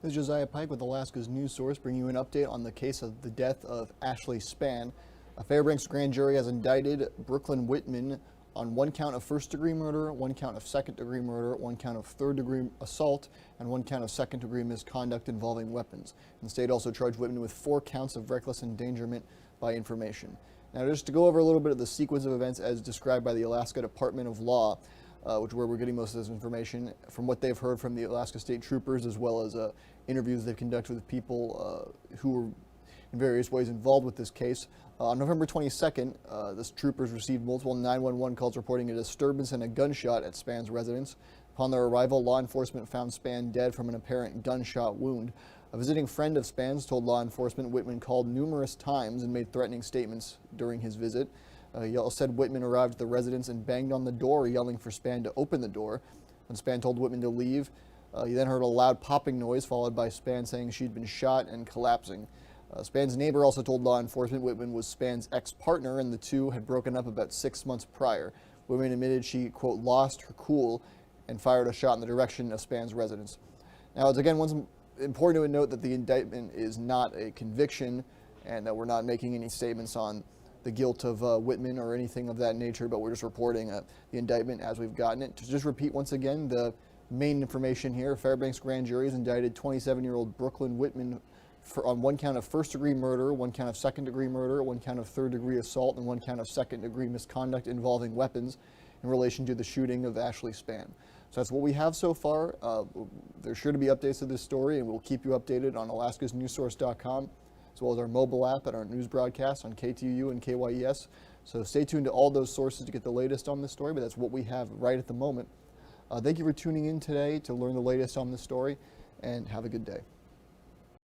This is Josiah Pike with Alaska's News Source, bringing you an update on the case of the death of Ashley Spann. A Fairbanks grand jury has indicted Brooklyn Whitman on one count of first-degree murder, one count of second-degree murder, one count of third-degree assault, and one count of second-degree misconduct involving weapons. And the state also charged Whitman with 4 counts of reckless endangerment by information. Now, just to go over a little bit of the sequence of events as described by the Alaska Department of Law, which is where we're getting most of this information, from what they've heard from the Alaska State Troopers, as well as interviews they've conducted with people who were in various ways involved with this case. On November 22nd, the troopers received multiple 911 calls reporting a disturbance and a gunshot at Spann's residence. Upon their arrival, law enforcement found Spann dead from an apparent gunshot wound. A visiting friend of Spann's told law enforcement Whitman called numerous times and made threatening statements during his visit. He also said Whitman arrived at the residence and banged on the door, yelling for Spann to open the door. When Spann told Whitman to leave, he then heard a loud popping noise, followed by Spann saying she'd been shot and collapsing. Spann's neighbor also told law enforcement Whitman was Spann's ex-partner, and the two had broken up about 6 months prior. Whitman admitted she, quote, lost her cool and fired a shot in the direction of Spann's residence. Now, it's again once important to note that the indictment is not a conviction and that we're not making any statements on the guilt of Whitman or anything of that nature, but we're just reporting the indictment as we've gotten it. To just repeat once again, the main information here: Fairbanks grand jury has indicted 27-year-old Brooklyn Whitman on one count of first-degree murder, one count of second-degree murder, one count of third-degree assault, and one count of second-degree misconduct involving weapons in relation to the shooting of Ashley Spann. So that's what we have so far. There's sure to be updates to this story, and we'll keep you updated on alaskasnewssource.com, as well as our mobile app and our news broadcasts on KTU and KYES. So stay tuned to all those sources to get the latest on this story, but that's what we have right at the moment. Thank you for tuning in today to learn the latest on this story, and have a good day.